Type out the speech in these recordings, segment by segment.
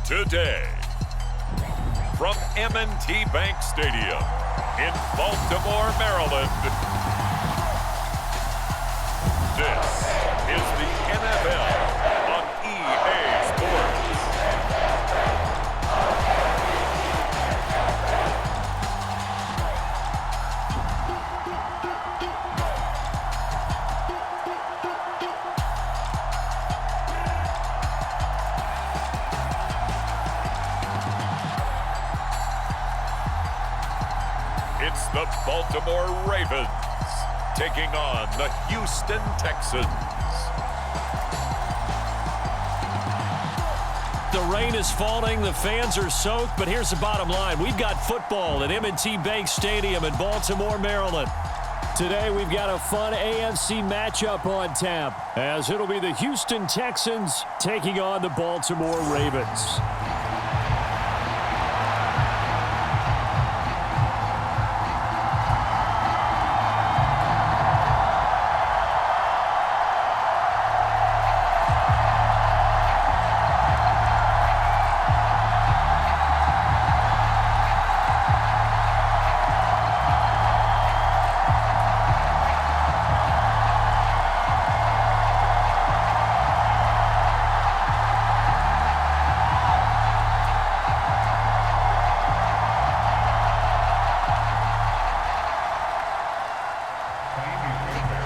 Today, from M&T Bank Stadium in Baltimore, Maryland, this is the NFL on EA Sports. It's the Baltimore Ravens taking on the Houston Texans. The rain is falling, the fans are soaked, but here's the bottom line. We've got football at M&T Bank Stadium in Baltimore, Maryland. Today we've got a fun AFC matchup on tap, as it'll be the Houston Texans taking on the Baltimore Ravens.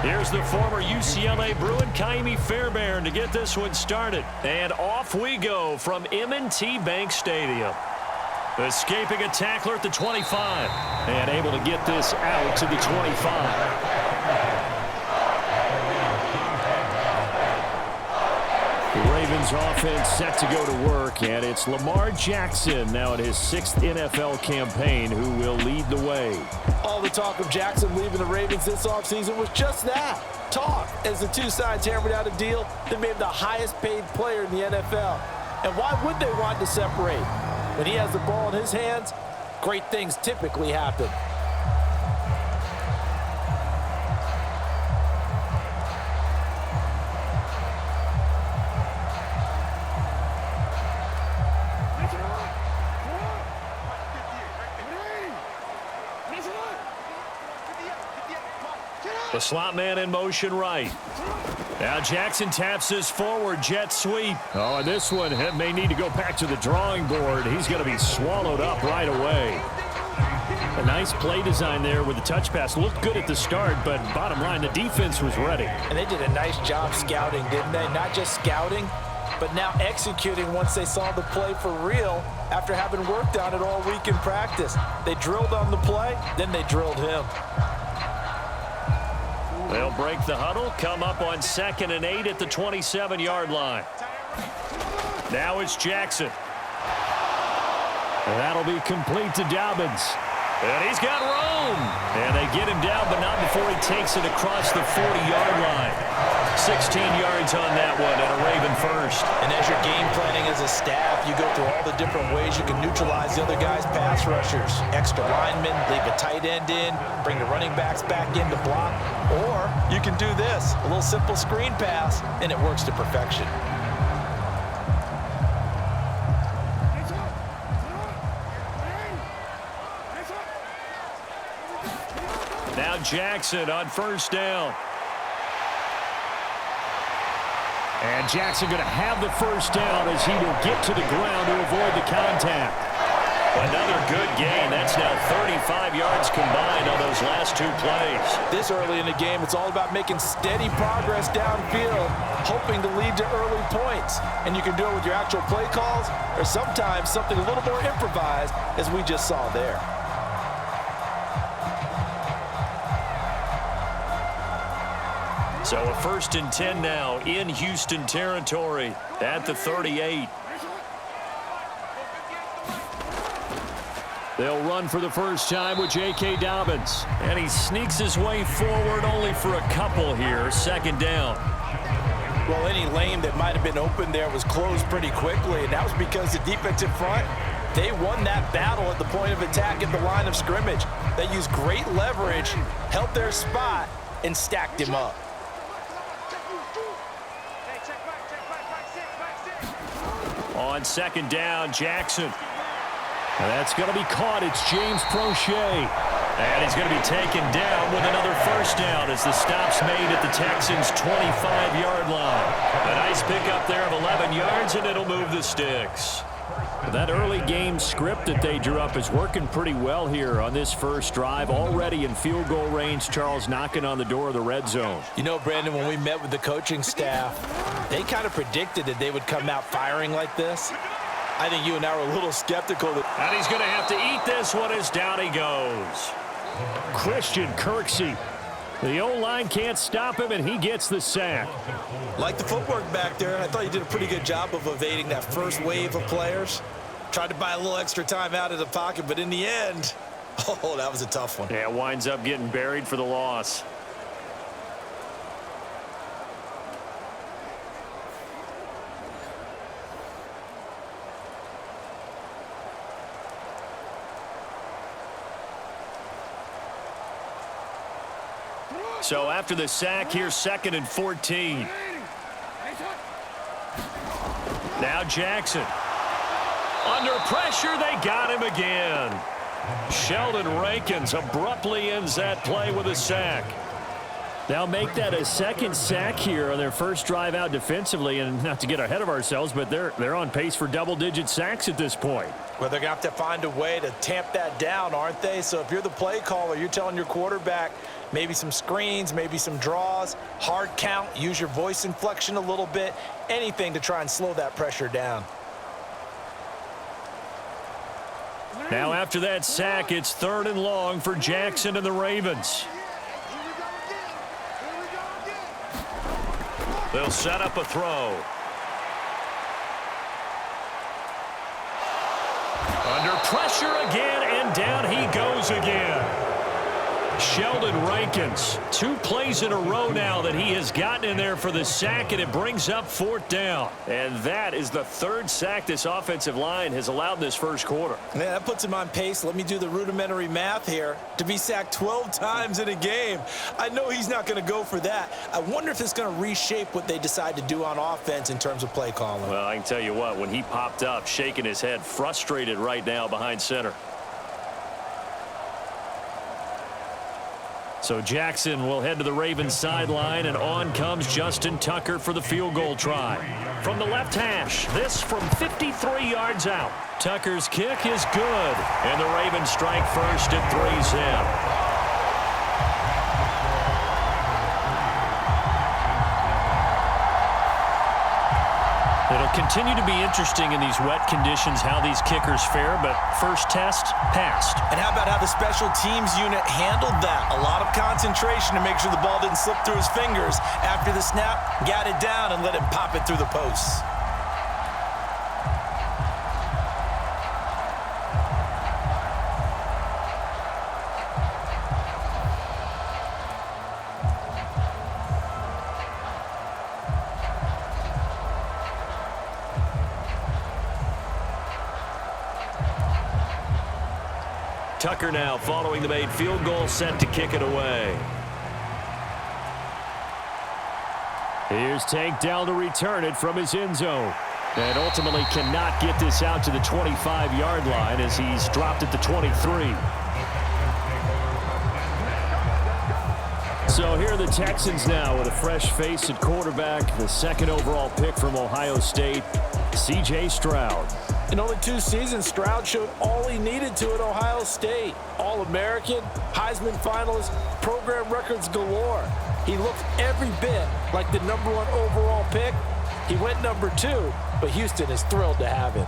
Here's the former UCLA Bruin, Ka'imi Fairbairn, to get this one started. And off we go from M&T Bank Stadium. Escaping a tackler at the 25. And able to get this out to the 25. The Ravens offense set to go to work, and it's Lamar Jackson now in his 6th NFL campaign who will lead the way. All the talk of Jackson leaving the Ravens this offseason was just that, talk, as the two sides hammered out a deal that made him the highest paid player in the NFL. And why would they want to separate? When he has the ball in his hands, great things typically happen. The slot man in motion right. Now Jackson taps his forward jet sweep. Oh, and this one may need to go back to the drawing board. He's going to be swallowed up right away. A nice play design there with the touch pass. Looked good at the start, but bottom line, the defense was ready. And they did a nice job scouting, didn't they? Not just scouting, but now executing once they saw the play for real after having worked on it all week in practice. They drilled on the play, then they drilled him. They'll break the huddle, come up on 2nd and 8 at the 27-yard line. Now it's Jackson. That'll be complete to Dobbins. And he's got room. And they get him down, but not before he takes it across the 40-yard line. 16 yards on that one, and a Raven first. And as you're game planning as a staff, you go through all the different ways you can neutralize the other guy's pass rushers. Extra linemen, leave a tight end in, bring the running backs back in to block. Or you can do this, a little simple screen pass, and it works to perfection. Now Jackson on 1st down. And Jackson going to have the 1st down as he will get to the ground to avoid the contact. Another good gain. That's now 35 yards combined on those last 2 plays. This early in the game, it's all about making steady progress downfield, hoping to lead to early points. And you can do it with your actual play calls or sometimes something a little more improvised, as we just saw there. So a 1st and 10 now in Houston territory at the 38. They'll run for the first time with J.K. Dobbins. And he sneaks his way forward only for a couple here. 2nd down. Well, any lane that might have been open there was closed pretty quickly, and that was because the defensive front, they won that battle at the point of attack at the line of scrimmage. They used great leverage, held their spot, and stacked him up. On second down, Jackson. And that's going to be caught. It's James Prochet. And he's going to be taken down with another first down as the stop's made at the Texans' 25-yard line. A nice pickup there of 11 yards, and it'll move the sticks. That early game script that they drew up is working pretty well here on this first drive. Already in field goal range, Charles, knocking on the door of the red zone. You know, Brandon, when we met with the coaching staff, they kind of predicted that they would come out firing like this. I think you and I were a little skeptical. And he's going to have to eat this one as down he goes. Christian Kirksey. The O-line can't stop him, and he gets the sack. Like the footwork back there, I thought you did a pretty good job of evading that first wave of players. Tried to buy a little extra time out of the pocket, but in the end, oh, that was a tough one. Yeah, winds up getting buried for the loss. So after the sack, here's 2nd and 14. Now Jackson. Under pressure, they got him again. Sheldon Rankins abruptly ends that play with a sack. They'll make that a second sack here on their first drive out defensively, and not to get ahead of ourselves, but they're on pace for double-digit sacks at this point. Well, they're going to have to find a way to tamp that down, aren't they? So if you're the play caller, you're telling your quarterback maybe some screens, maybe some draws, hard count, use your voice inflection a little bit, anything to try and slow that pressure down. Now after that sack, it's 3rd and long for Jackson and the Ravens. They'll set up a throw. Under pressure again, and down he goes again. Sheldon Rankins, 2 plays in a row now that he has gotten in there for the sack, and it brings up 4th down. And that is the 3rd sack this offensive line has allowed this first quarter. Man, that puts him on pace. Let me do the rudimentary math here. To be sacked 12 times in a game, I know he's not going to go for that. I wonder if it's going to reshape what they decide to do on offense in terms of play calling. Well, I can tell you what, when he popped up, shaking his head, frustrated right now behind center. So Jackson will head to the Ravens sideline, and on comes Justin Tucker for the field goal try. From the left hash, this from 53 yards out. Tucker's kick is good, and the Ravens strike first at 3-zip. It'll continue to be interesting in these wet conditions how these kickers fare, but first test, passed. And how about how the special teams unit handled that? A lot of concentration to make sure the ball didn't slip through his fingers. After the snap, got it down and let him pop it through the posts. Tucker now following the made field goal, set to kick it away. Here's Tank down to return it from his end zone. And ultimately cannot get this out to the 25-yard line as he's dropped at the 23. So here are the Texans now with a fresh face at quarterback, the 2nd overall pick from Ohio State, C.J. Stroud. In only 2 seasons, Stroud showed all he needed to at Ohio State. All-American, Heisman finalist, program records galore. He looked every bit like the #1 overall pick. He went #2, but Houston is thrilled to have him.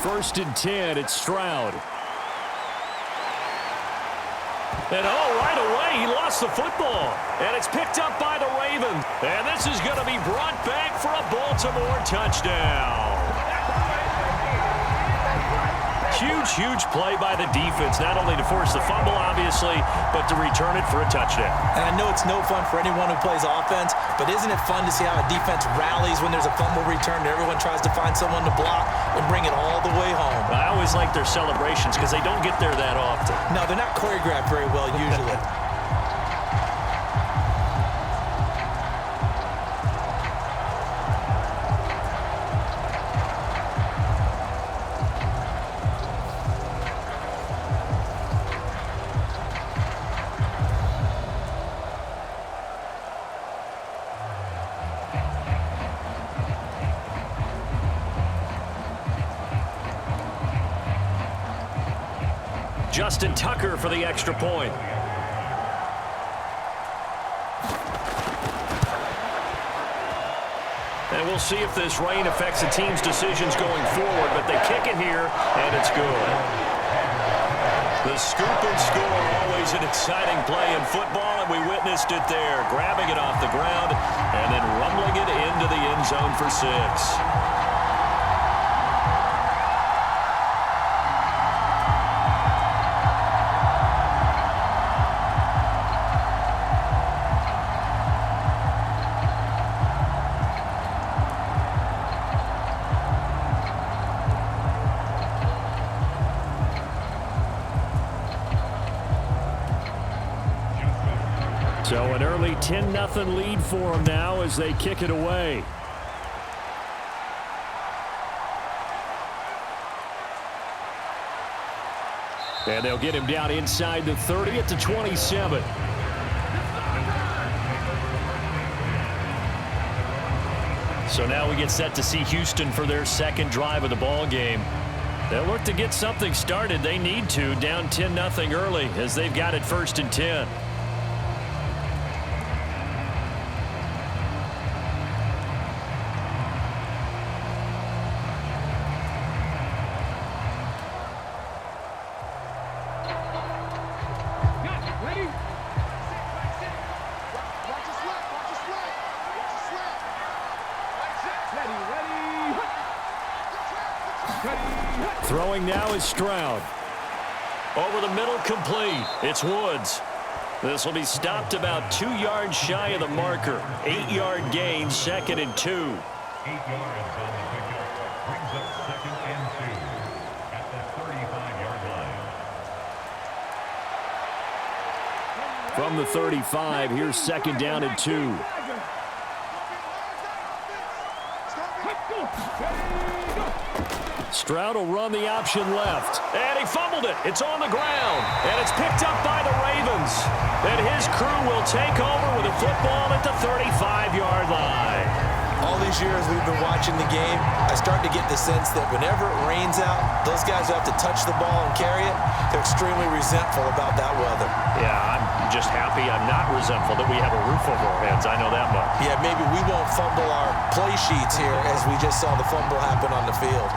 First and 10, it's Stroud. And right away, he lost the football. And it's picked up by the Ravens. And this is going to be brought back for a Baltimore touchdown. Huge play by the defense, not only to force the fumble, obviously, but to return it for a touchdown. And I know it's no fun for anyone who plays offense, but isn't it fun to see how a defense rallies when there's a fumble return and everyone tries to find someone to block and bring it all the way home? I always like their celebrations because they don't get there that often. No, they're not choreographed very well usually. Justin Tucker for the extra point. And we'll see if this rain affects the team's decisions going forward, but they kick it here, and it's good. The scoop and score, always an exciting play in football, and we witnessed it there, grabbing it off the ground and then rumbling it into the end zone for 6. So an early 10-0 lead for them now as they kick it away. And they'll get him down inside the 30 at the 27. So now we get set to see Houston for their second drive of the ball game. They'll look to get something started. They need to, down 10-0 early as they've got it 1st and 10. Throwing now is Stroud. Over the middle, complete. It's Woods. This will be stopped about 2 yards shy of the marker. 8-yard gain, 2nd and 2. 8 yards on the pickup. Brings up 2nd and 2 at the 35-yard line. From the 35, here's 2nd down and 2. Stroud will run the option left. And he fumbled it. It's on the ground. And it's picked up by the Ravens. And his crew will take over with a football at the 35-yard line. All these years we've been watching the game, I start to get the sense that whenever it rains out, those guys who have to touch the ball and carry it, they're extremely resentful about that weather. Yeah, I'm just happy I'm not resentful that we have a roof over our heads. I know that much. Yeah, maybe we won't fumble our play sheets here as we just saw the fumble happen on the field.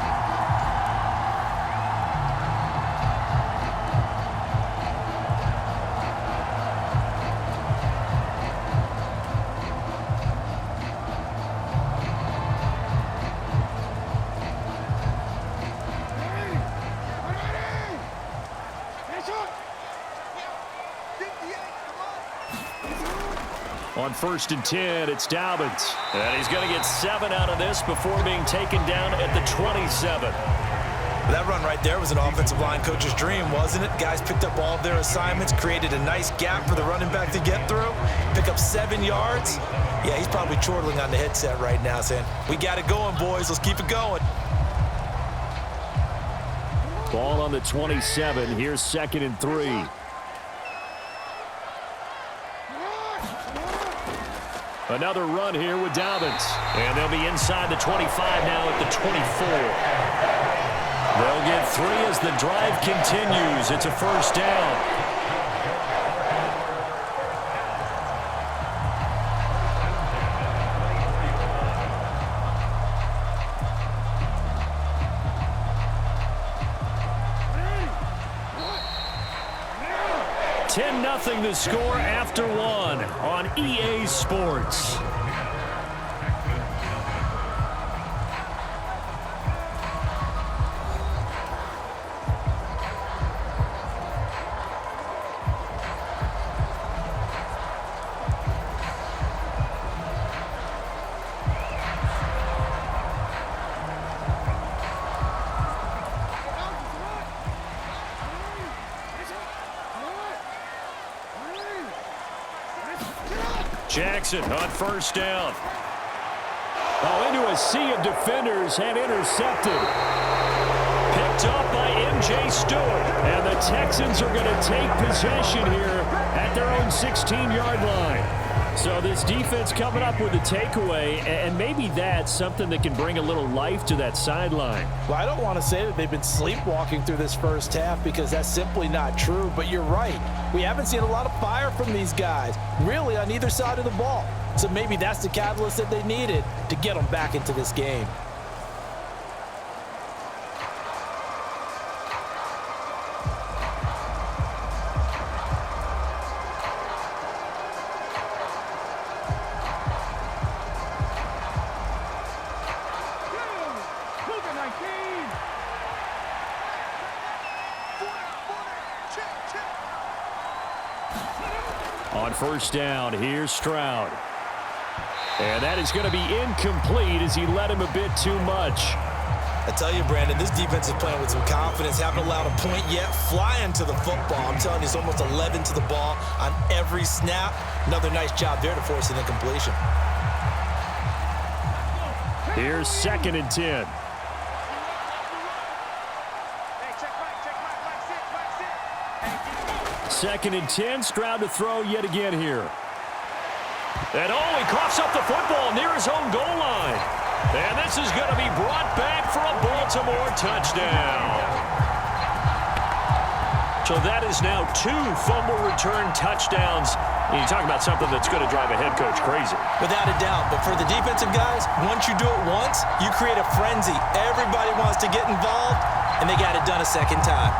On 1st and 10, it's Dobbins. And he's going to get 7 out of this before being taken down at the 27. That run right there was an offensive line coach's dream, wasn't it? Guys picked up all of their assignments, created a nice gap for the running back to get through, pick up 7 yards. Yeah, he's probably chortling on the headset right now saying, we got it going, boys. Let's keep it going. Ball on the 27. Here's 2nd and 3. Another run here with Dobbins. And they'll be inside the 25 now at the 24. They'll get 3 as the drive continues. It's a 1st down. Nothing to score after 1 on EA Sports. Jackson on first down. Oh, into a sea of defenders and intercepted. Picked up by M.J. Stewart. And the Texans are going to take possession here at their own 16-yard line. So this defense coming up with a takeaway, and maybe that's something that can bring a little life to that sideline. Well, I don't want to say that they've been sleepwalking through this first half because that's simply not true, but you're right. We haven't seen a lot of fire from these guys, really on either side of the ball. So maybe that's the catalyst that they needed to get them back into this game. On first down, here's Stroud. And that is going to be incomplete as he led him a bit too much. I tell you, Brandon, this defense is playing with some confidence. Haven't allowed a point yet. Flying to the football. I'm telling you, it's almost 11 to the ball on every snap. Another nice job there to force an incompletion. Here's 2nd and 10. Second and 10, Stroud to throw yet again here. And he coughs up the football near his own goal line. And this is going to be brought back for a Baltimore touchdown. So that is now 2 fumble return touchdowns. And you talk about something that's going to drive a head coach crazy. Without a doubt. But for the defensive guys, once you do it once, you create a frenzy. Everybody wants to get involved, and they got it done a second time.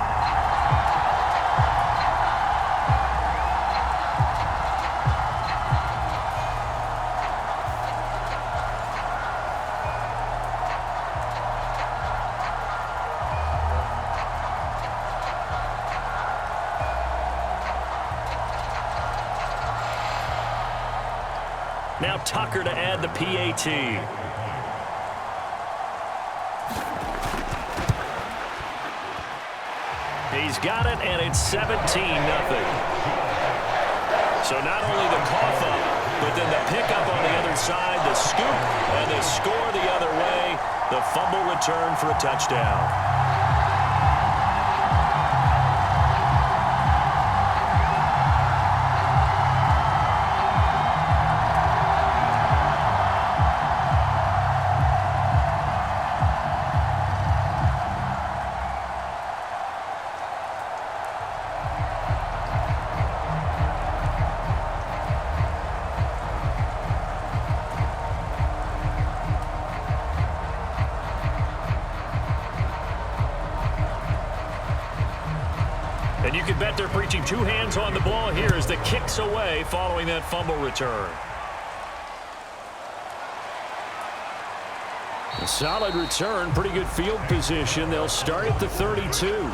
Now Tucker to add the PAT. He's got it, and it's 17-0. So not only the cough up, but then the pickup on the other side, the scoop, and the score the other way. The fumble return for a touchdown. And you can bet they're preaching 2 hands on the ball here as the kick's away following that fumble return. A solid return, pretty good field position. They'll start at the 32.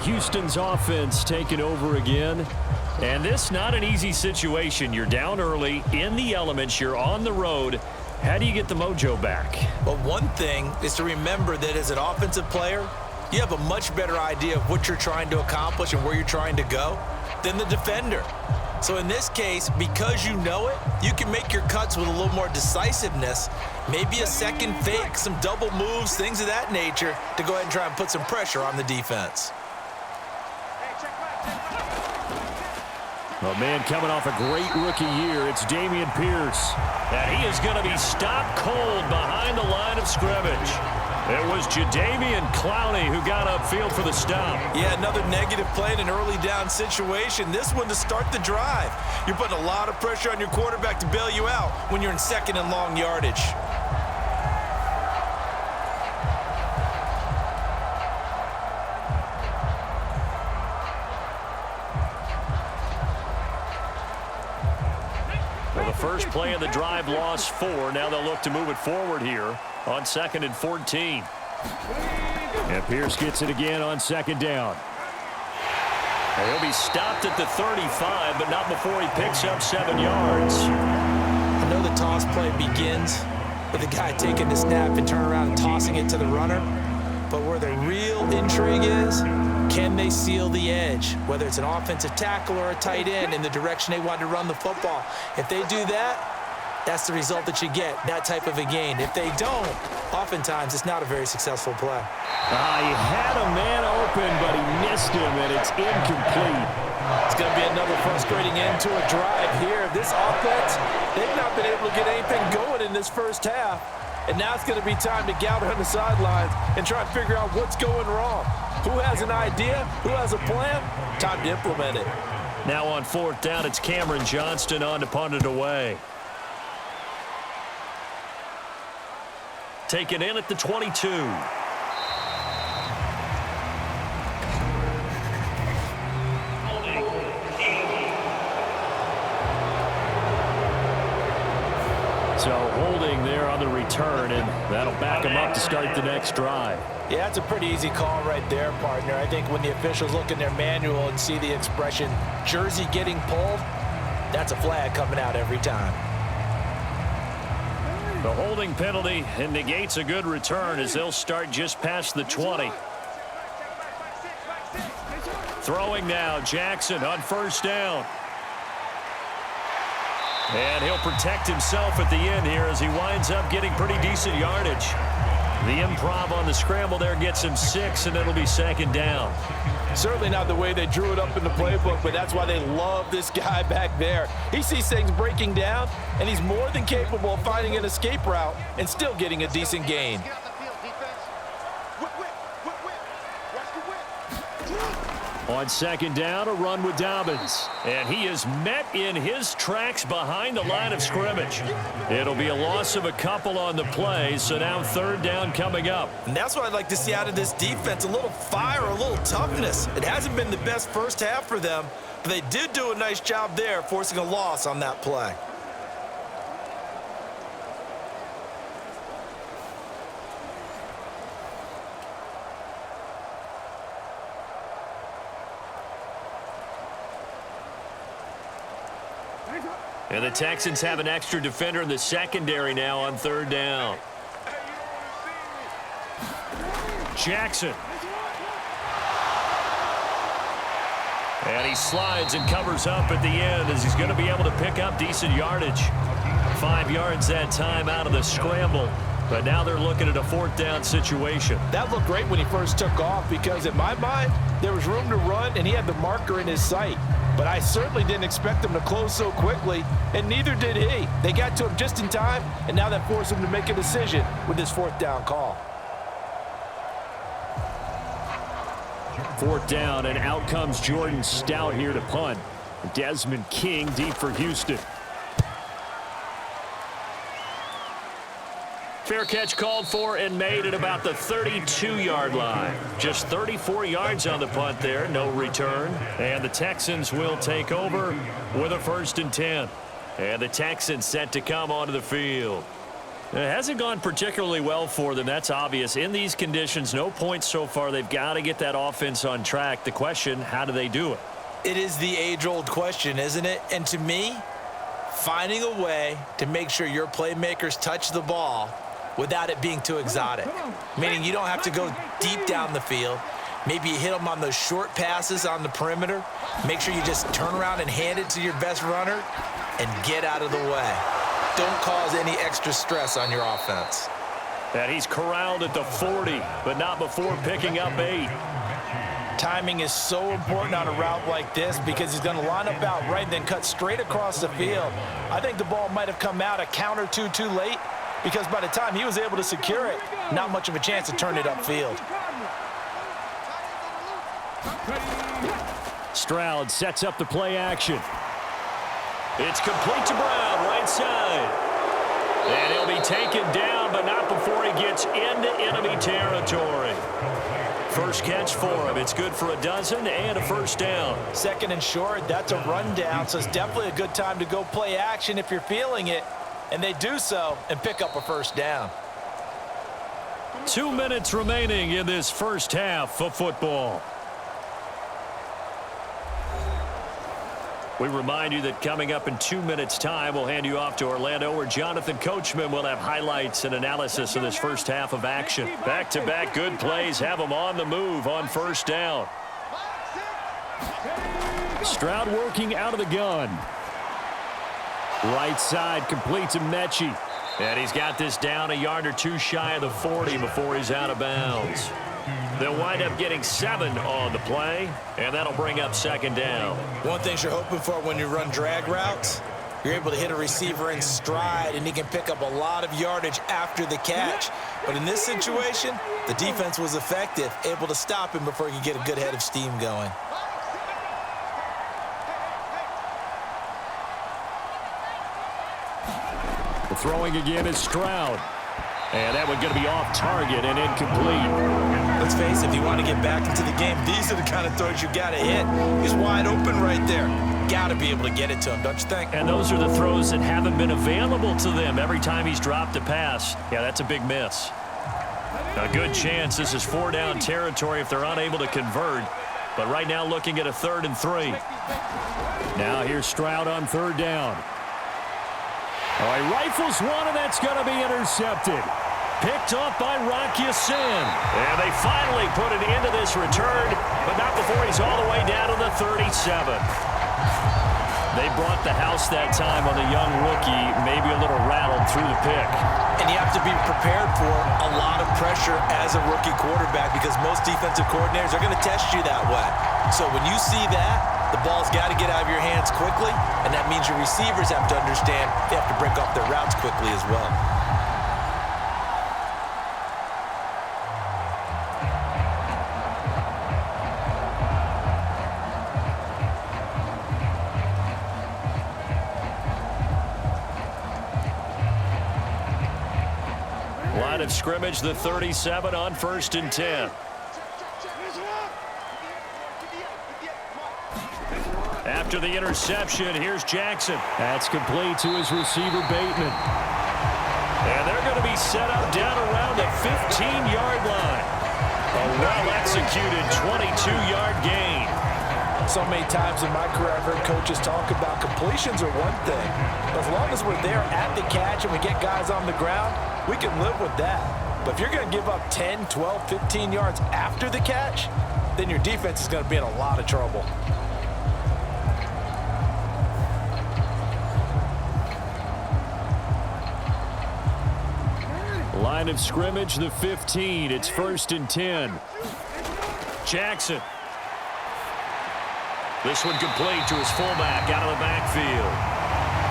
Houston's offense taking over again. And this not an easy situation. You're down early, in the elements, you're on the road. How do you get the mojo back? Well, one thing is to remember that as an offensive player, you have a much better idea of what you're trying to accomplish and where you're trying to go than the defender. So in this case, because you know it, you can make your cuts with a little more decisiveness, maybe a second fake, some double moves, things of that nature, to go ahead and try and put some pressure on the defense. A man coming off a great rookie year, it's Dameon Pierce. And he is going to be stopped cold behind the line of scrimmage. It was Jadeveon Clowney who got upfield for the stop. Yeah, another negative play in an early down situation. This one to start the drive. You're putting a lot of pressure on your quarterback to bail you out when you're in 2nd and long yardage. First play of the drive, lost 4. Now they'll look to move it forward here on 2nd and 14. And Pierce gets it again on 2nd down. He'll be stopped at the 35, but not before he picks up 7 yards. I know the toss play begins with the guy taking the snap and turn around and tossing it to the runner. But where the real intrigue is Can they seal the edge, whether it's an offensive tackle or a tight end, in the direction they want to run the football? If they do that, that's the result that you get, that type of a gain. If they don't, oftentimes it's not a very successful play. He had a man open, but he missed him, and it's incomplete. It's going to be another frustrating end to a drive here. This offense, they've not been able to get anything going in this first half. And now it's going to be time to gather on the sidelines and try and figure out what's going wrong. Who has an idea? Who has a plan? Time to implement it. Now on 4th down, it's Cameron Johnston on to punt it away. Taken in at the 22. So holding there on the return, and that'll back him up to start the next drive. Yeah, that's a pretty easy call right there, partner. I think when the officials look in their manual and see the expression, jersey getting pulled, that's a flag coming out every time. The holding penalty and negates a good return as they'll start just past the 20. Throwing now, Jackson on 1st down. And he'll protect himself at the end here as he winds up getting pretty decent yardage. The improv on the scramble there gets him 6, and it'll be 2nd down. Certainly not the way they drew it up in the playbook, but that's why they love this guy back there. He sees things breaking down, and he's more than capable of finding an escape route and still getting a decent gain. On 2nd down, a run with Dobbins. And he is met in his tracks behind the line of scrimmage. It'll be a loss of a couple on the play, so now 3rd down coming up. And that's what I'd like to see out of this defense, a little fire, a little toughness. It hasn't been the best first half for them, but they did do a nice job there, forcing a loss on that play. And the Texans have an extra defender in the secondary now on 3rd down. Jackson. And he slides and covers up at the end as he's going to be able to pick up decent yardage. 5 yards that time out of the scramble. But now they're looking at a 4th down situation. That looked great when he first took off because in my mind, there was room to run and he had the marker in his sight. But I certainly didn't expect him to close so quickly, and neither did he. They got to him just in time, and now that forced him to make a decision with this 4th down call. 4th down, and out comes Jordan Stout here to punt. Desmond King deep for Houston. Fair catch called for and made at about the 32-yard line. Just 34 yards on the punt there, no return. And the Texans will take over with a 1st and 10. And the Texans set to come onto the field. It hasn't gone particularly well for them, that's obvious. In these conditions, no points so far. They've got to get that offense on track. The question, how do they do it? It is the age-old question, isn't it? And to me, finding a way to make sure your playmakers touch the ball without it being too exotic. Meaning you don't have to go deep down the field. Maybe you hit them on those short passes on the perimeter. Make sure you just turn around and hand it to your best runner and get out of the way. Don't cause any extra stress on your offense. And he's corralled at the 40, but not before picking up 8. Timing is so important on a route like this because he's going to line up out right and then cut straight across the field. I think the ball might have come out a count or two too late, because by the time he was able to secure it, not much of a chance to turn it upfield. Stroud sets up the play action. It's complete to Brown, right side. And he'll be taken down, but not before he gets into enemy territory. First catch for him. It's good for a dozen and a 1st down. 2nd and short, that's a rundown, so it's definitely a good time to go play action if you're feeling it. And they do so and pick up a 1st down. 2 minutes remaining in this first half of football. We remind you that coming up in 2 minutes' time, we'll hand you off to Orlando, where Jonathan Coachman will have highlights and analysis of this first half of action. Back-to-back good plays have them on the move on 1st down. Stroud working out of the gun. Right side complete to Metchie. And he's got this down a yard or two shy of the 40 before he's out of bounds. They'll wind up getting 7 on the play, and that'll bring up second down. One thing you're hoping for when you run drag routes, you're able to hit a receiver in stride, and he can pick up a lot of yardage after the catch. But in this situation, the defense was effective, able to stop him before he could get a good head of steam going. The throwing again is Stroud. And that one's going to be off target and incomplete. Let's face it, if you want to get back into the game, these are the kind of throws you got to hit. He's wide open right there. Got to be able to get it to him, don't you think? And those are the throws that haven't been available to them every time he's dropped a pass. Yeah, that's a big miss. A good chance this is 4-down territory if they're unable to convert. But right now looking at a 3rd and 3. Now here's Stroud on 3rd down. Oh, he rifles one, and that's going to be intercepted. Picked off by Rashod. And they finally put an end to this return, but not before he's all the way down to the 37. They brought the house that time on the young rookie, maybe a little rattled through the pick. And you have to be prepared for a lot of pressure as a rookie quarterback because most defensive coordinators are going to test you that way. So when you see that, the ball's got to get out of your hands quickly, and that means your receivers have to understand they have to break off their routes quickly as well. Line of scrimmage, the 37 on 1st and 10. After the interception, here's Jackson. That's complete to his receiver, Bateman. And they're going to be set up down around the 15-yard line. A well-executed 22-yard gain. So many times in my career, I've heard coaches talk about completions are one thing. But as long as we're there at the catch and we get guys on the ground, we can live with that. But if you're going to give up 10, 12, 15 yards after the catch, then your defense is going to be in a lot of trouble. Line of scrimmage, the 15. It's 1st and 10. Jackson. This one complete to his fullback out of the backfield.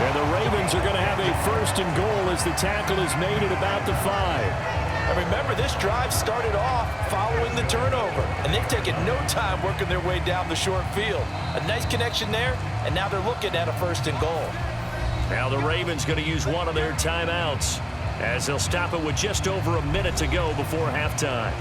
And the Ravens are going to have a 1st and goal as the tackle is made at about the 5. And remember, this drive started off following the turnover, and they've taken no time working their way down the short field. A nice connection there, and now they're looking at a 1st and goal. Now the Ravens going to use one of their timeouts as they'll stop it with just over a minute to go before halftime.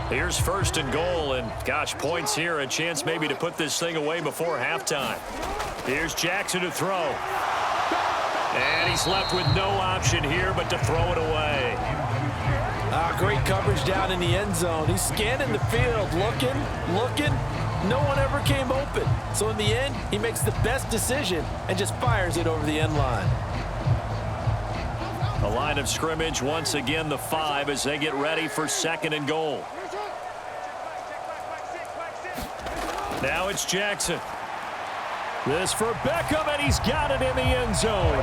Here's 1st and goal, and gosh, points here, a chance maybe to put this thing away before halftime. Here's Jackson to throw. And he's left with no option here but to throw it away. Great coverage down in the end zone. He's scanning the field, looking. No one ever came open. So in the end, he makes the best decision and just fires it over the end line. The line of scrimmage, once again, the 5 as they get ready for 2nd and goal. Now it's Jackson. This for Beckham, and he's got it in the end zone.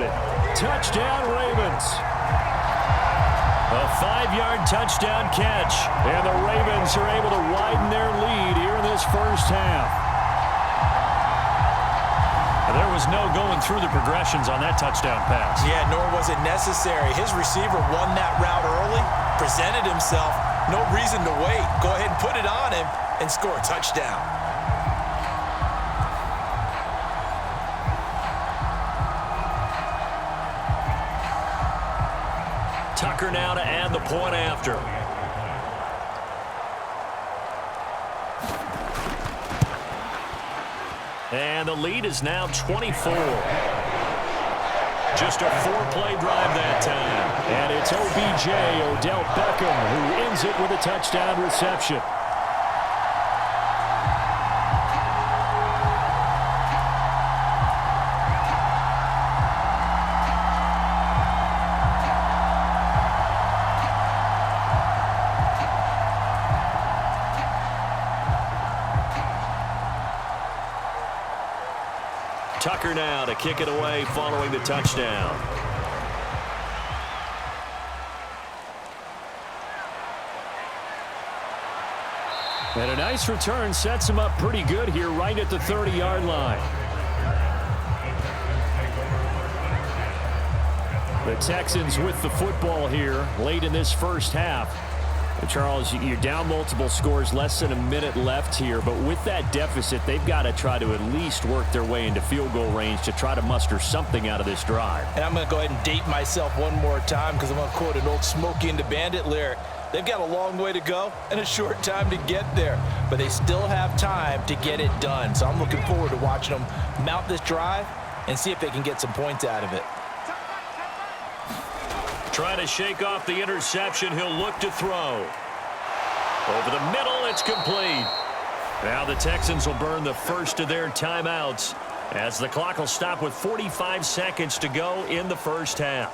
Touchdown, Ravens. A 5-yard touchdown catch, and the Ravens are able to widen their lead here in this first half. There was no going through the progressions on that touchdown pass. Yeah, nor was it necessary. His receiver won that route early, presented himself, no reason to wait. Go ahead and put it on him and score a touchdown. Tucker now to add the point after. And the lead is now 24. Just a 4-play drive that time. And it's OBJ, Odell Beckham, who ends it with a touchdown reception. Tucker now to kick it away following the touchdown. And a nice return sets him up pretty good here right at the 30-yard line. The Texans with the football here late in this first half. And Charles, you're down multiple scores, less than a minute left here. But with that deficit, they've got to try to at least work their way into field goal range to try to muster something out of this drive. And I'm going to go ahead and date myself one more time because I'm going to quote an old Smokey and the Bandit lyric. They've got a long way to go and a short time to get there, but they still have time to get it done. So I'm looking forward to watching them mount this drive and see if they can get some points out of it. Trying to shake off the interception. He'll look to throw. Over the middle, it's complete. Now the Texans will burn the first of their timeouts as the clock will stop with 45 seconds to go in the first half.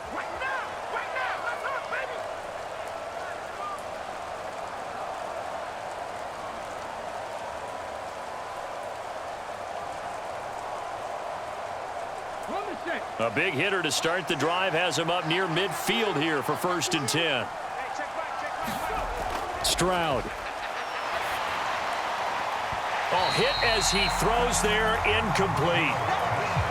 A big hitter to start the drive has him up near midfield here for 1st and 10. Stroud. Hit as he throws there, incomplete.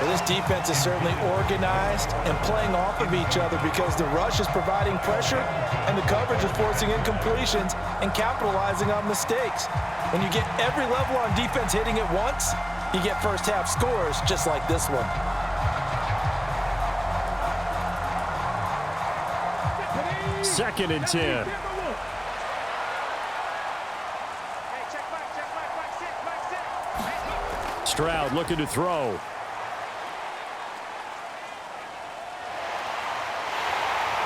Well, this defense is certainly organized and playing off of each other because the rush is providing pressure and the coverage is forcing incompletions and capitalizing on mistakes. When you get every level on defense hitting it once, you get first half scores just like this one. Second and 10. Stroud looking to throw.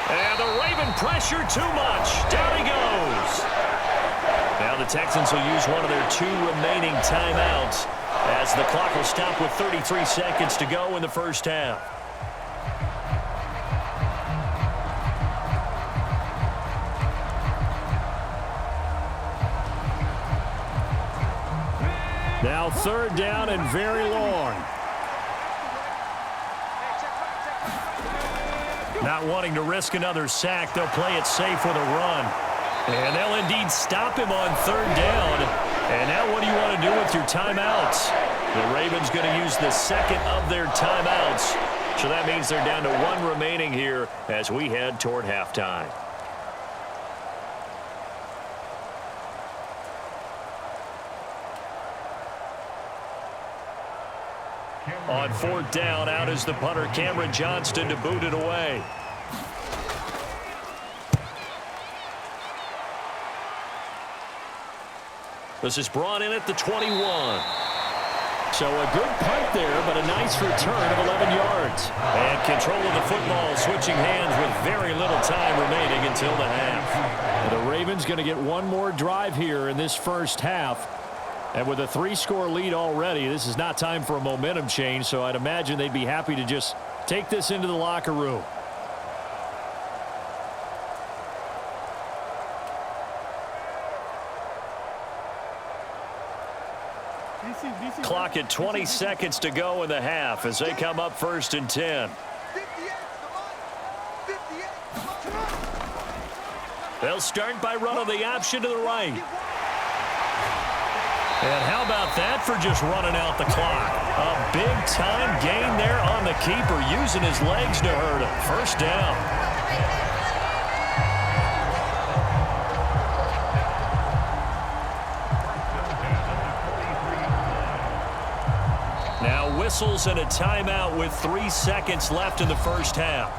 And the Raven pressure too much. Down he goes. Now the Texans will use one of their 2 remaining timeouts as the clock will stop with 33 seconds to go in the first half. Now 3rd down and very long. Not wanting to risk another sack, they'll play it safe with a run. And they'll indeed stop him on 3rd down. And now what do you want to do with your timeouts? The Ravens going to use the second of their timeouts. So that means they're down to 1 remaining here as we head toward halftime. On 4th down, out is the punter, Cameron Johnston, to boot it away. This is brought in at the 21. So a good punt there, but a nice return of 11 yards. And control of the football switching hands with very little time remaining until the half. And the Ravens going to get one more drive here in this first half. And with a 3-score lead already, this is not time for a momentum change, so I'd imagine they'd be happy to just take this into the locker room. Clock at 20 seconds to go in the half as they come up 1st and 10. They'll start by running the option to the right. And how about that for just running out the clock? A big-time gain there on the keeper, using his legs to hurt him. 1st down. Now whistles and a timeout with 3 seconds left in the first half.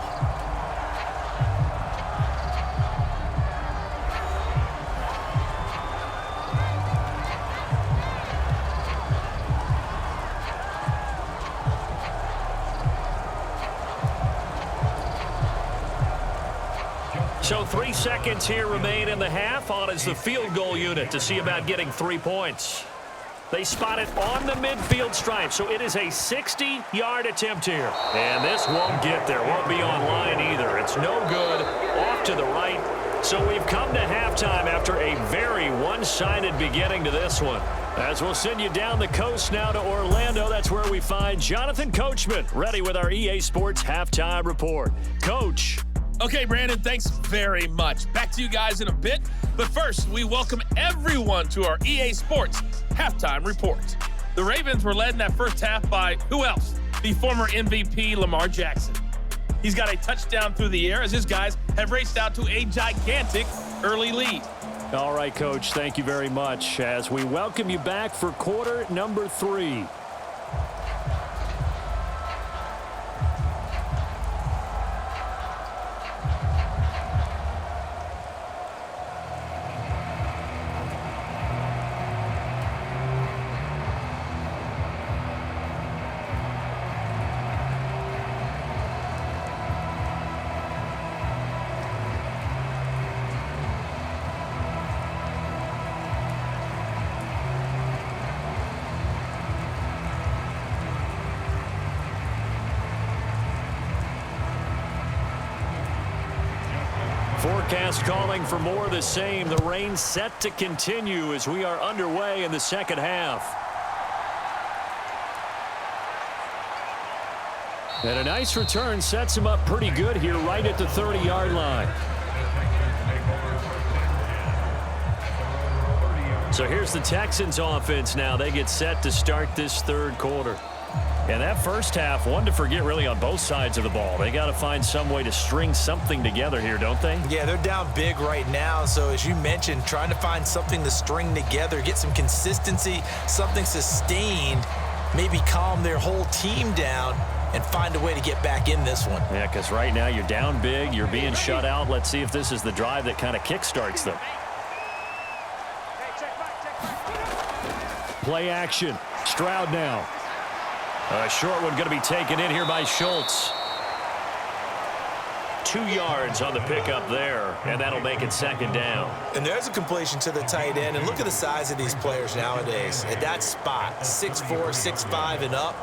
So 3 seconds here remain in the half. On is the field goal unit to see about getting 3 points. They spot it on the midfield stripe, so it is a 60-yard attempt here. And this won't get there, won't be on line either. It's no good, off to the right, So we've come to halftime after a very one-sided beginning to this one. As we'll send you down the coast now to Orlando, that's where we find Jonathan Coachman ready with our EA Sports Halftime Report. Coach. Okay, Brandon, thanks very much. Back to you guys in a bit. But first, we welcome everyone to our EA Sports Halftime Report. The Ravens were led in that first half by who else? The former MVP, Lamar Jackson. He's got a touchdown through the air as his guys have raced out to a gigantic early lead. All right, Coach, thank you very much as we welcome you back for quarter number 3. Forecast calling for more of the same. The rain set to continue as we are underway in the second half. And a nice return sets him up pretty good here right at the 30-yard line. So here's the Texans offense now. They get set to start this third quarter. And that first half, one to forget really on both sides of the ball. They got to find some way to string something together here, don't they? Yeah, they're down big right now. So as you mentioned, trying to find something to string together, get some consistency, something sustained, maybe calm their whole team down and find a way to get back in this one. Yeah, because right now you're down big, you're being shut out. Let's see if this is the drive that kind of kickstarts them. Play action. Stroud now. A short one going to be taken in here by Schultz. 2 yards on the pickup there, and that'll make it second down. And there's a completion to the tight end, and look at the size of these players nowadays. At that spot, 6'4", 6'5", and up.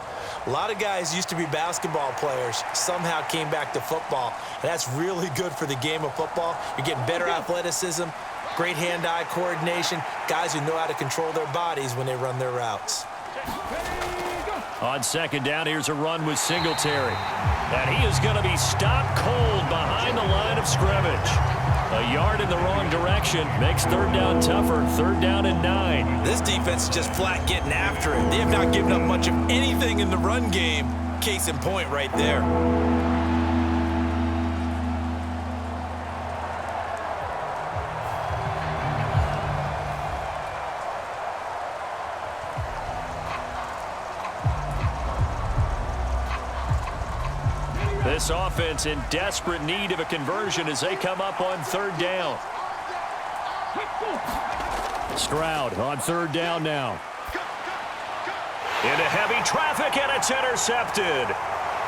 A lot of guys used to be basketball players, somehow came back to football. And that's really good for the game of football. You're getting better athleticism, great hand-eye coordination, guys who know how to control their bodies when they run their routes. On second down, here's a run with Singletary. And he is going to be stopped cold behind the line of scrimmage. A yard in the wrong direction makes third down tougher. Third down and 9. This defense is just flat getting after it. They have not given up much of anything in the run game. Case in point right there. This offense in desperate need of a conversion as they come up on third down. Stroud on third down now. Into heavy traffic, and it's intercepted.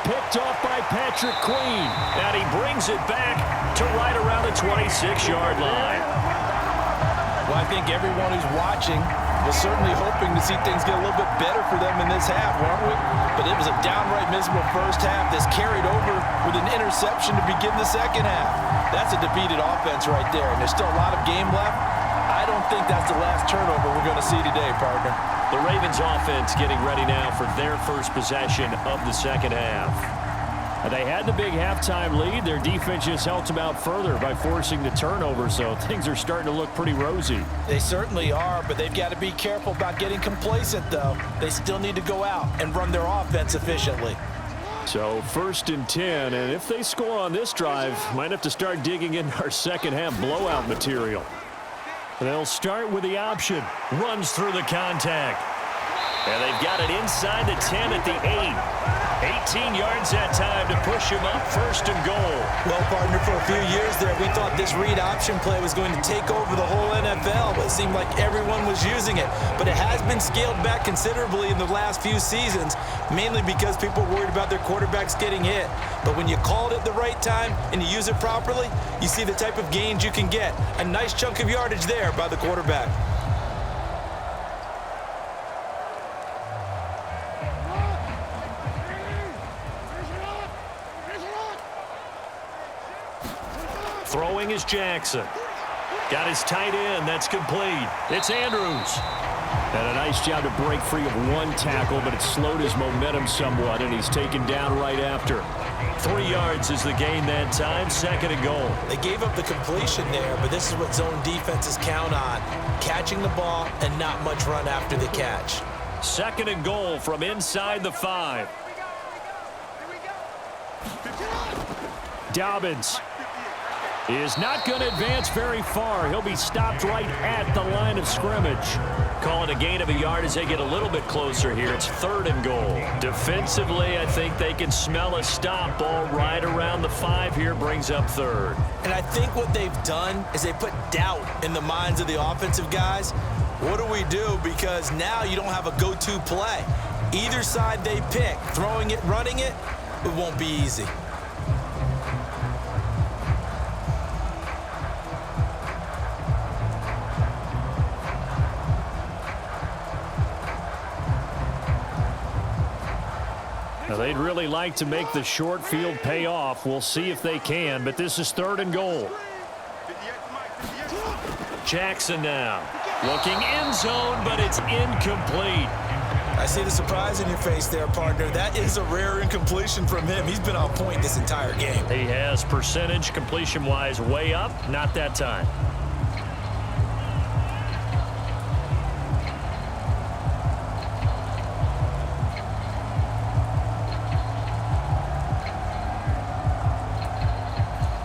Picked off by Patrick Queen. And he brings it back to right around the 26-yard line. Well, I think everyone who's watching was certainly hoping to see things get a little bit better for them in this half, weren't we? But it was a downright miserable first half that's carried over with an interception to begin the second half. That's a defeated offense right there, and there's still a lot of game left. I don't think that's the last turnover we're going to see today, partner. The Ravens offense getting ready now for their first possession of the second half. They had the big halftime lead. Their defense just helped them out further by forcing the turnover, so things are starting to look pretty rosy. They certainly are, but they've got to be careful about getting complacent, though. They still need to go out and run their offense efficiently. So 1st and 10, and if they score on this drive, might have to start digging in our second half blowout material. They'll start with the option. Runs through the contact. And they've got it inside the 10 at the 8. 18 yards that time to push him up 1st and goal. Well, partner, for a few years there, we thought this read option play was going to take over the whole NFL, but it seemed like everyone was using it. But it has been scaled back considerably in the last few seasons, mainly because people are worried about their quarterbacks getting hit. But when you call it at the right time and you use it properly, you see the type of gains you can get. A nice chunk of yardage there by the quarterback. Throwing is Jackson. Got his tight end. That's complete. It's Andrews. And a nice job to break free of one tackle, but it slowed his momentum somewhat, and he's taken down right after. 3 yards is the gain that time, 2nd and goal. They gave up the completion there, but this is what zone defenses count on. Catching the ball and not much run after the catch. 2nd and goal from inside the 5. Dobbins is not going to advance very far. He'll be stopped right at the line of scrimmage. Calling a gain of a yard as they get a little bit closer here. It's 3rd and goal. Defensively, I think they can smell a stop. Ball right around the 5 here, brings up 3rd. And I think what they've done is they put doubt in the minds of the offensive guys. What do we do? Because now you don't have a go-to play. Either side they pick, throwing it, running it, it won't be easy. Now, they'd really like to make the short field pay off. We'll see if they can, but this is 3rd and goal. Jackson now looking end zone, but it's incomplete. I see the surprise in your face there, partner. That is a rare incompletion from him. He's been on point this entire game. He has percentage completion-wise way up, not that time.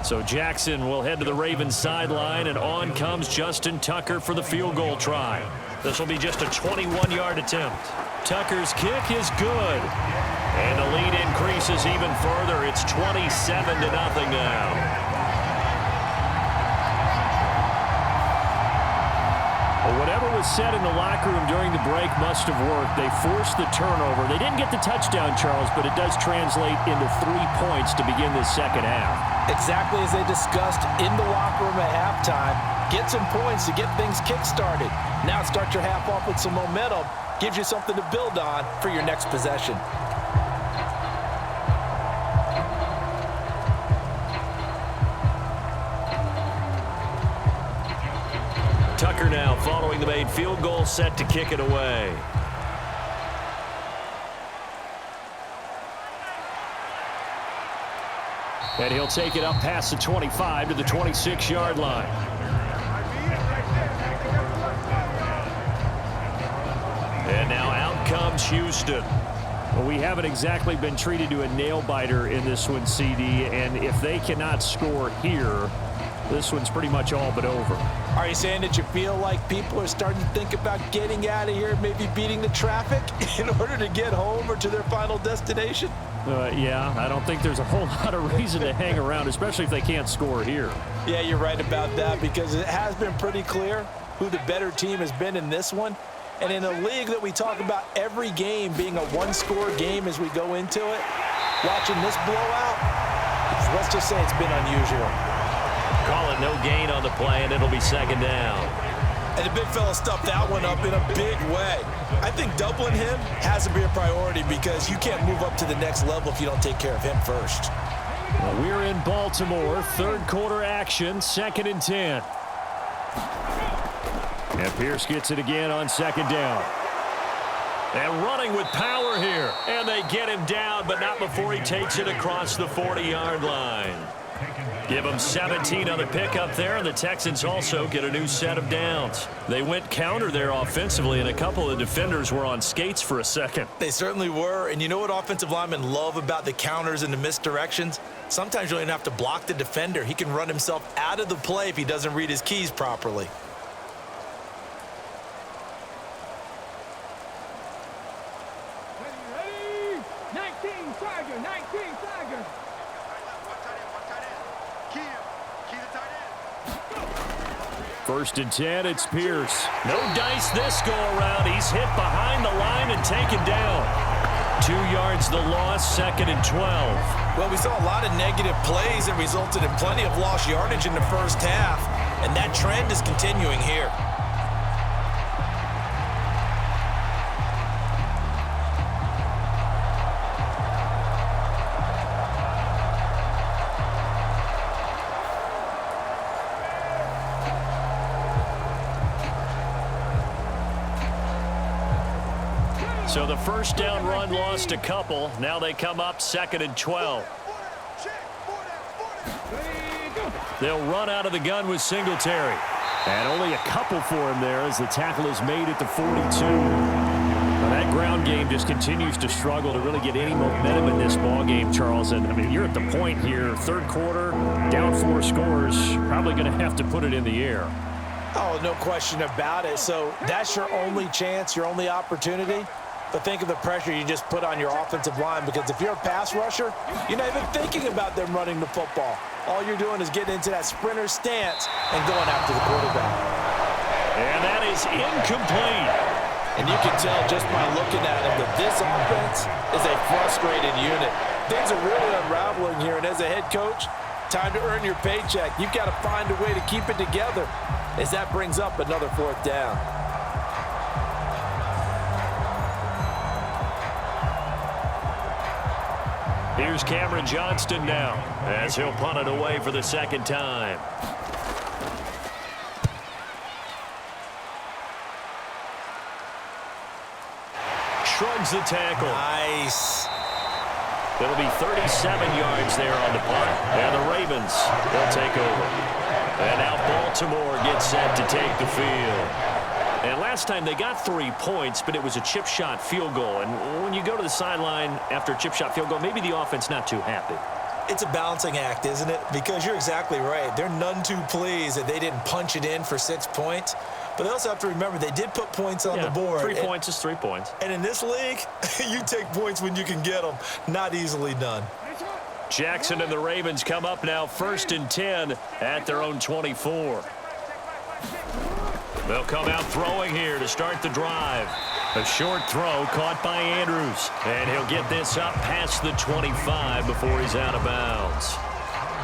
So Jackson will head to the Ravens sideline, and on comes Justin Tucker for the field goal try. This will be just a 21-yard attempt. Tucker's kick is good. And the lead increases even further. It's 27-0 now. Whatever was said in the locker room during the break must have worked. They forced the turnover. They didn't get the touchdown, Charles, but it does translate into 3 points to begin this second half. Exactly as they discussed in the locker room at halftime. Get some points to get things kick-started. Now start your half off with some momentum. Gives you something to build on for your next possession. Tucker now following the made field goal, set to kick it away. And he'll take it up past the 25 to the 26-yard line. And now out comes Houston. Well, we haven't exactly been treated to a nail-biter in this one, CD, and if they cannot score here, this one's pretty much all but over. Are you saying that you feel like people are starting to think about getting out of here, maybe beating the traffic in order to get home or to their final destination? Yeah, I don't think there's a whole lot of reason to hang around, especially if they can't score here. Yeah, you're right about that, because it has been pretty clear who the better team has been in this one. And in a league that we talk about every game being a one-score game as we go into it, watching this blowout, let's just say it's been unusual. Call it no gain on the play, and it'll be second down. And the big fella stuffed that one up in a big way. I think doubling him has to be a priority, because you can't move up to the next level if you don't take care of him first. Well, we're in Baltimore, third quarter action, 2nd and 10. And Pierce gets it again on second down. And running with power here. And they get him down, but not before he takes it across the 40-yard line. Give them 17 on the pickup there, and the Texans also get a new set of downs. They went counter there offensively, and a couple of defenders were on skates for a second. They certainly were, and you know what offensive linemen love about the counters and the misdirections? Sometimes you don't even have to block the defender. He can run himself out of the play if he doesn't read his keys properly. Ready? 19 Tiger, 19 Tiger. 1st and 10, it's Pierce. No dice this go around. He's hit behind the line and taken down. 2 yards the loss, 2nd and 12. Well, we saw a lot of negative plays that resulted in plenty of lost yardage in the first half, and that trend is continuing here. So the first down run lost a couple. Now they come up 2nd and 12. They'll run out of the gun with Singletary. And only a couple for him there as the tackle is made at the 42. Well, that ground game just continues to struggle to really get any momentum in this ball game, Charles. And, I mean, you're at the point here, third quarter, down 4 scores, probably going to have to put it in the air. Oh, no question about it. So that's your only chance, your only opportunity. But think of the pressure you just put on your offensive line, because if you're a pass rusher, you're not even thinking about them running the football. All you're doing is getting into that sprinter stance and going after the quarterback. And that is incomplete. And you can tell just by looking at him that this offense is a frustrated unit. Things are really unraveling here, and as a head coach, time to earn your paycheck. You've got to find a way to keep it together as that brings up another 4th down. Here's Cameron Johnston now as he'll punt it away for the 2nd time. Shrugs the tackle. Nice. It'll be 37 yards there on the punt. And the Ravens will take over. And now Baltimore gets set to take the field. And last time they got 3 points, but it was a chip shot field goal. And when you go to the sideline after a chip shot field goal, maybe the offense not too happy. It's a balancing act, isn't it? Because you're exactly right. They're none too pleased that they didn't punch it in for 6 points. But they also have to remember they did put points on the board. 3 points is 3 points. And in this league, you take points when you can get them. Not easily done. Jackson and the Ravens come up now 1st and 10 at their own 24. They'll come out throwing here to start the drive. A short throw caught by Andrews. And he'll get this up past the 25 before he's out of bounds.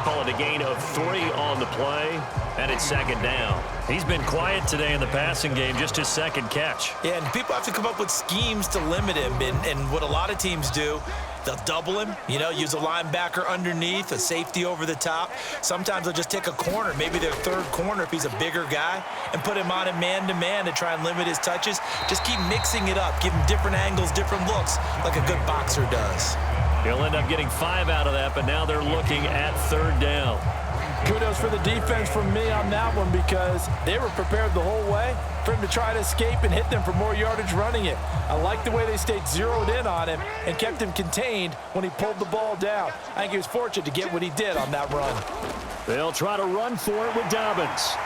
Call it a gain of 3 on the play, and it's 2nd down. He's been quiet today in the passing game, just his 2nd catch. Yeah, and people have to come up with schemes to limit him. And what a lot of teams do, they'll double him, use a linebacker underneath, a safety over the top. Sometimes they'll just take a corner, maybe their 3rd corner if he's a bigger guy, and put him on a man-to-man to try and limit his touches. Just keep mixing it up, give him different angles, different looks, like a good boxer does. He'll end up getting 5 out of that, but now they're looking at 3rd down. Kudos for the defense from me on that one, because they were prepared the whole way for him to try to escape and hit them for more yardage running it. I like the way they stayed zeroed in on him and kept him contained when he pulled the ball down. I think he was fortunate to get what he did on that run. They'll try to run for it with Dobbins.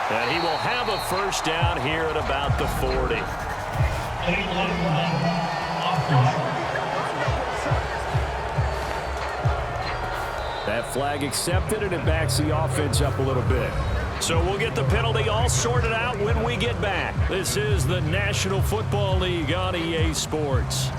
And he will have a 1st down here at about the 40. That flag accepted, and it backs the offense up a little bit. So we'll get the penalty all sorted out when we get back. This is the National Football League on EA Sports.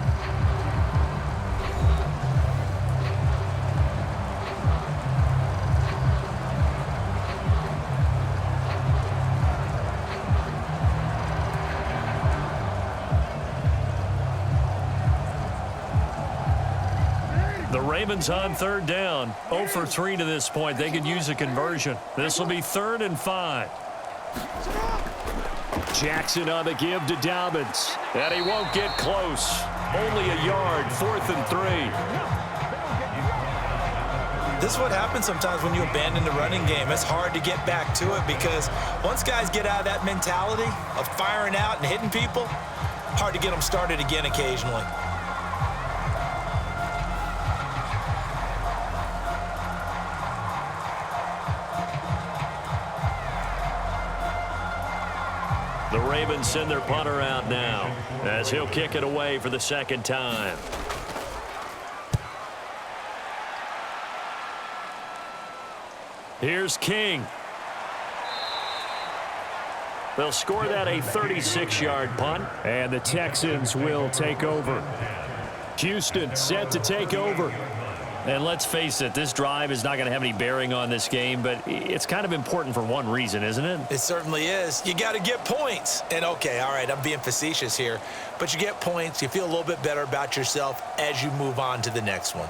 The Ravens on 3rd down. 0 for 3 to this point. They could use a conversion. This will be 3rd and 5. Jackson on the give to Dobbins. And he won't get close. Only a yard. 4th and 3. This is what happens sometimes when you abandon the running game. It's hard to get back to it, because once guys get out of that mentality of firing out and hitting people, hard to get them started again occasionally. The Ravens send their punter out now as he'll kick it away for the 2nd time. Here's King. They'll score that a 36-yard punt, and the Texans will take over. Houston set to take over. And let's face it, this drive is not going to have any bearing on this game, but it's kind of important for one reason, isn't it? It certainly is. You got to get points. And, okay, all right, I'm being facetious here, but you get points, you feel a little bit better about yourself as you move on to the next one.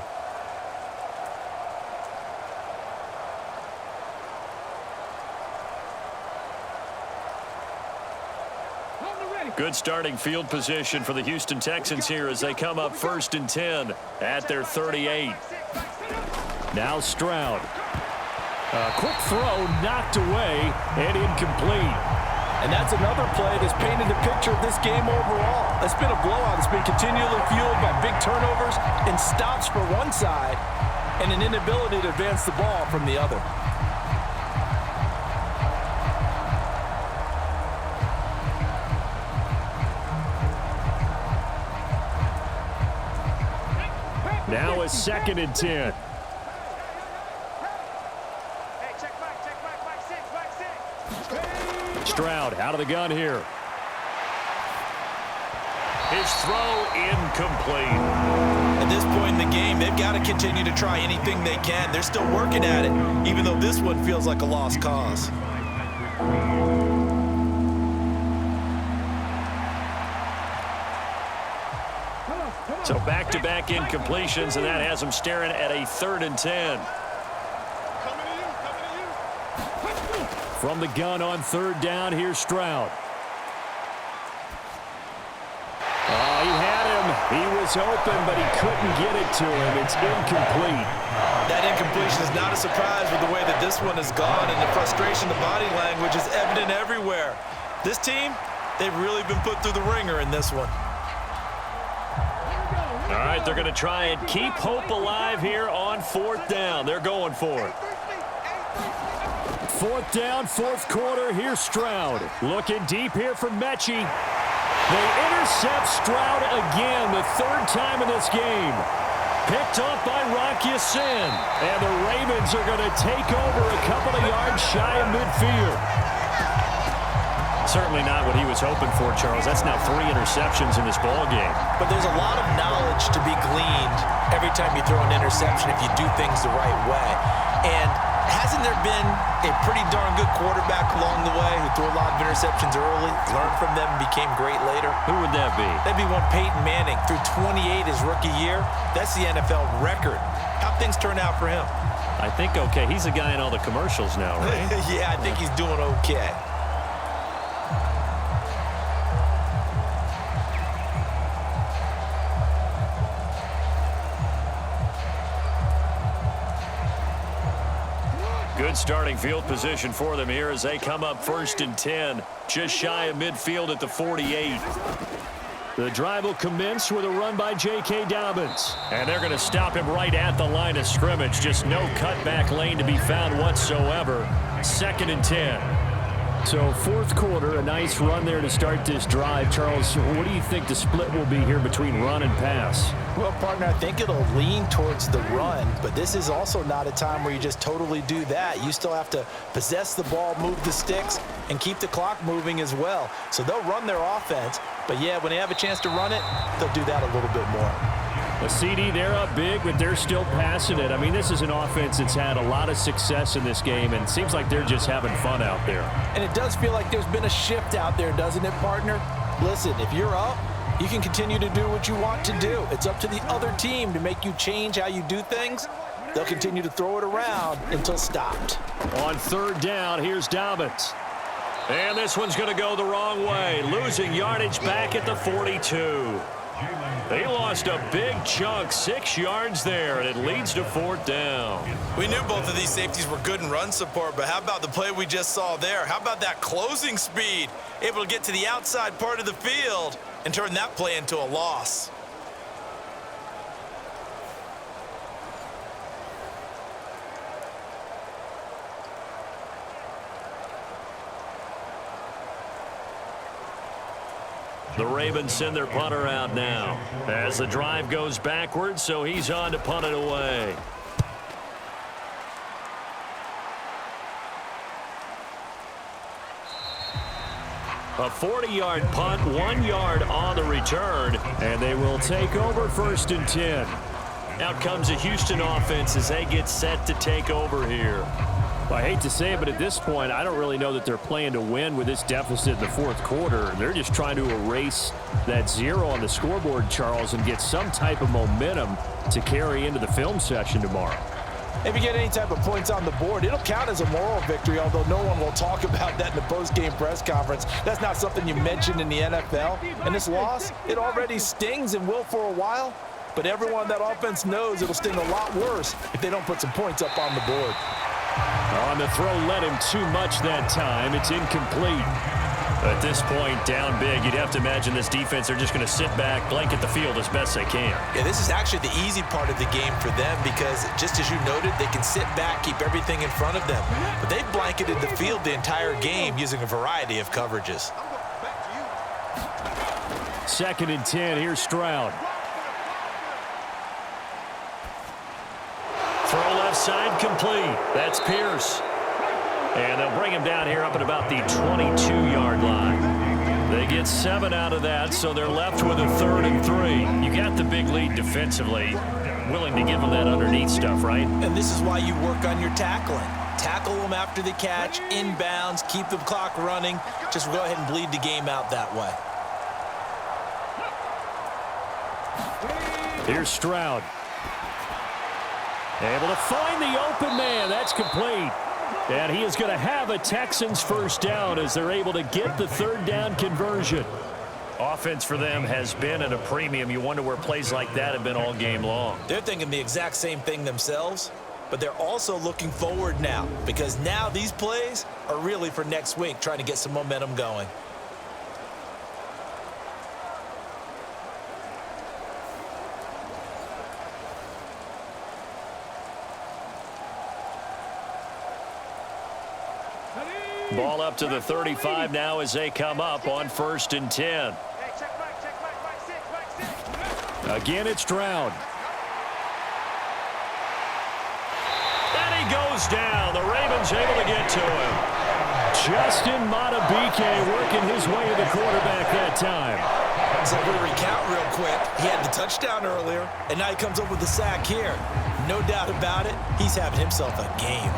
On the Good starting field position for the Houston Texans here as they come up 1st and 10 at their 38. Now Stroud. A quick throw knocked away and incomplete. And that's another play that's painted the picture of this game overall. It's been a blowout. It's been continually fueled by big turnovers and stops for one side and an inability to advance the ball from the other. Now a 2nd and 10. Stroud out of the gun here. His throw incomplete. At this point in the game, they've got to continue to try anything they can. They're still working at it, even though this one feels like a lost cause. So back-to-back incompletions, and that has them staring at a 3rd and 10. From the gun on 3rd down, here's Stroud. Oh, he had him. He was open, but he couldn't get it to him. It's incomplete. That incompletion is not a surprise with the way that this one has gone, and the frustration, the body language is evident everywhere. This team, they've really been put through the ringer in this one. All right, they're going to try and keep hope alive here on 4th down. They're going for it. 4th down, 4th quarter. Here's Stroud. Looking deep here for Metchie. They intercept Stroud again, the 3rd time in this game. Picked off by Rashod. And the Ravens are going to take over a couple of yards shy of midfield. Certainly not what he was hoping for, Charles. That's now 3 interceptions in this ball game. But there's a lot of knowledge to be gleaned every time you throw an interception if you do things the right way. And hasn't there been a pretty darn good quarterback along the way who threw a lot of interceptions early, learned from them, and became great later? Who would that be? That'd be one Peyton Manning. Threw 28 his rookie year. That's the NFL record. How'd things turn out for him? I think okay. He's a guy in all the commercials now, right? Yeah, I think he's doing okay. Good starting field position for them here as they come up 1st and 10, just shy of midfield at the 48. The drive will commence with a run by J.K. Dobbins. And they're going to stop him right at the line of scrimmage. Just no cutback lane to be found whatsoever. 2nd and 10. So 4th quarter, a nice run there to start this drive. Charles, what do you think the split will be here between run and pass? Well, partner, I think it'll lean towards the run, but this is also not a time where you just totally do that. You still have to possess the ball, move the sticks, and keep the clock moving as well. So they'll run their offense, but yeah, when they have a chance to run it, they'll do that a little bit more. A CD, they're up big, but they're still passing it. I mean, this is an offense that's had a lot of success in this game, and it seems like they're just having fun out there. And it does feel like there's been a shift out there, doesn't it, partner? Listen, if you're up, you can continue to do what you want to do. It's up to the other team to make you change how you do things. They'll continue to throw it around until stopped. On 3rd down, here's Dobbins. And this one's going to go the wrong way, losing yardage back at the 42. They lost a big chunk, 6 yards there, and it leads to 4th down. We knew both of these safeties were good in run support, but how about the play we just saw there? How about that closing speed? Able to get to the outside part of the field and turn that play into a loss. The Ravens send their punter out now as the drive goes backwards, so he's on to punt it away. A 40-yard punt, 1 yard on the return, and they will take over 1st and 10. Out comes the Houston offense as they get set to take over here. Well, I hate to say it, but at this point, I don't really know that they're playing to win with this deficit in the 4th quarter. They're just trying to erase that 0 on the scoreboard, Charles, and get some type of momentum to carry into the film session tomorrow. If you get any type of points on the board, it'll count as a moral victory, although no one will talk about that in the post-game press conference. That's not something you mentioned in the NFL. And this loss, it already stings and will for a while, but everyone on that offense knows it'll sting a lot worse if they don't put some points up on the board. On the throw, led him too much that time. It's incomplete. At this point, down big, you'd have to imagine this defense are just going to sit back, blanket the field as best they can. Yeah, this is actually the easy part of the game for them because, just as you noted, they can sit back, keep everything in front of them. But they've blanketed the field the entire game using a variety of coverages. 2nd and 10, here's Stroud. Throw left side complete. That's Pierce. And they'll bring him down here up at about the 22-yard line. They get 7 out of that, so they're left with a 3rd and 3. You got the big lead defensively. Willing to give them that underneath stuff, right? And this is why you work on your tackling. Tackle them after the catch, inbounds, keep the clock running. Just go ahead and bleed the game out that way. Here's Stroud. Able to find the open man. That's complete. And he is going to have a Texans first down as they're able to get the 3rd down conversion. Offense for them has been at a premium. You wonder where plays like that have been all game long. They're thinking the exact same thing themselves, but they're also looking forward now because now these plays are really for next week, trying to get some momentum going. Ball up to the 35 now as they come up on 1st and 10. Again, it's Stroud. And he goes down. The Ravens able to get to him. Justin Madubuike working his way to the quarterback that time. So we'll recount real quick. He had the touchdown earlier, and now he comes up with the sack here. No doubt about it, he's having himself a game.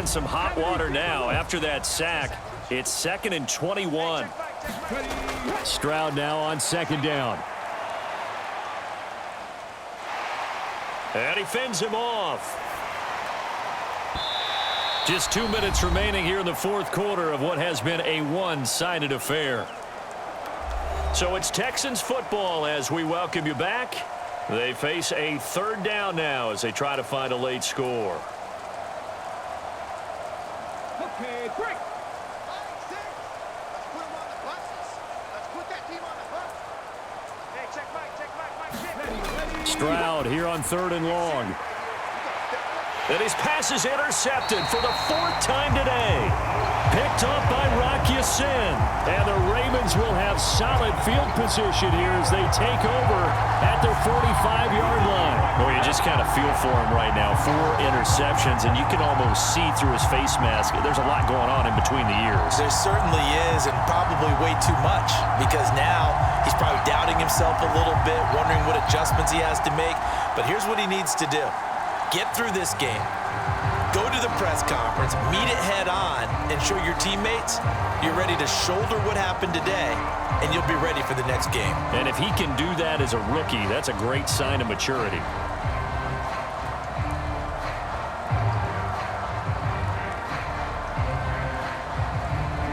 Some hot water now after that sack. It's 2nd and 21. Stroud now on 2nd down. And he fends him off. Just 2 minutes remaining here in the 4th quarter of what has been a one-sided affair. So it's Texans football as we welcome you back. They face a 3rd down now as they try to find a late score. Stroud here on 3rd and long. And his pass is intercepted for the 4th time today. Picked up by Rocky Sin. And the Ravens will have solid field position here as they take over at their 45-yard line. Well, you just kind of feel for him right now. 4 interceptions, and you can almost see through his face mask. There's a lot going on in between the ears. There certainly is, and probably way too much, because now he's probably doubting himself a little bit, wondering what adjustments he has to make. But here's what he needs to do. Get through this game. Go to the press conference, meet it head on, and show your teammates you're ready to shoulder what happened today, and you'll be ready for the next game. And if he can do that as a rookie, that's a great sign of maturity.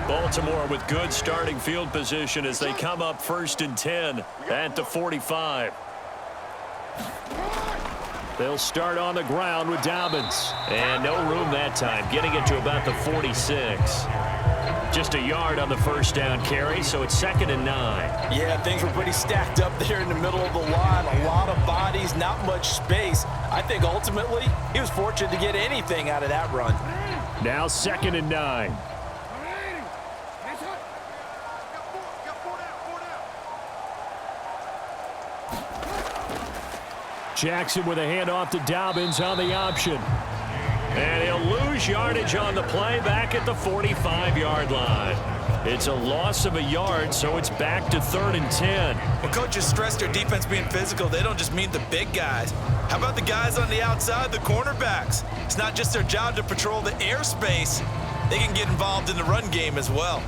Baltimore with good starting field position as they come up 1st and 10 at the 45. They'll start on the ground with Dobbins. And no room that time, getting it to about the 46. Just a yard on the 1st down carry, so it's 2nd and 9. Yeah, things were pretty stacked up there in the middle of the line. A lot of bodies, not much space. I think ultimately he was fortunate to get anything out of that run. Now 2nd and 9. Jackson with a handoff to Dobbins on the option. And he'll lose yardage on the play back at the 45-yard line. It's a loss of a yard, so it's back to 3rd and 10. When coaches stress their defense being physical, they don't just mean the big guys. How about the guys on the outside, the cornerbacks? It's not just their job to patrol the airspace. They can get involved in the run game as well.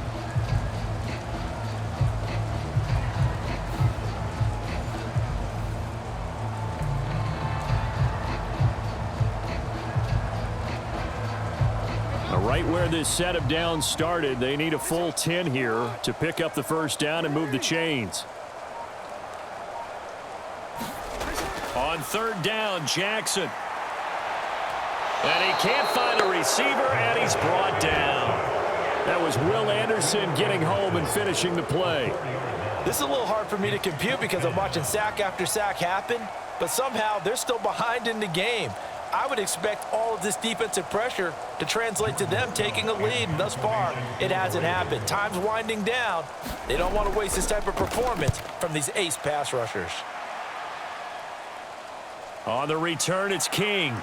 Right where this set of downs started, they need a full 10 here to pick up the first down and move the chains. On 3rd down, Jackson. And he can't find a receiver, and he's brought down. That was Will Anderson getting home and finishing the play. This is a little hard for me to compute because I'm watching sack after sack happen, but somehow they're still behind in the game. I would expect all of this defensive pressure to translate to them taking a lead, and thus far, it hasn't happened. Time's winding down. They don't want to waste this type of performance from these ace pass rushers. On the return, it's King.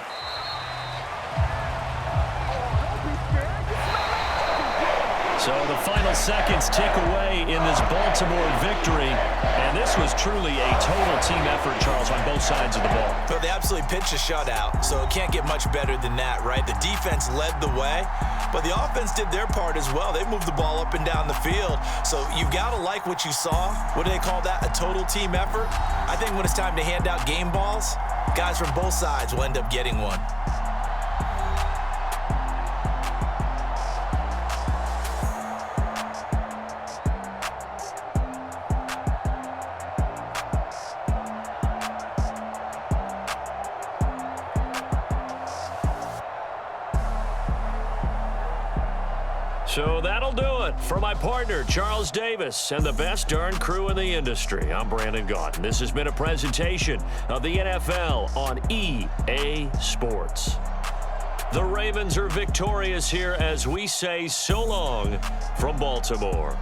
So the final seconds tick away in this Baltimore victory. And this was truly a total team effort, Charles, on both sides of the ball. Well, they absolutely pitched a shutout, so it can't get much better than that, right? The defense led the way, but the offense did their part as well. They moved the ball up and down the field. So you've got to like what you saw. What do they call that? A total team effort? I think when it's time to hand out game balls, guys from both sides will end up getting one. So that'll do it for my partner, Charles Davis, and the best darn crew in the industry. I'm Brandon Gaudin. This has been a presentation of the NFL on EA Sports. The Ravens are victorious here as we say so long from Baltimore.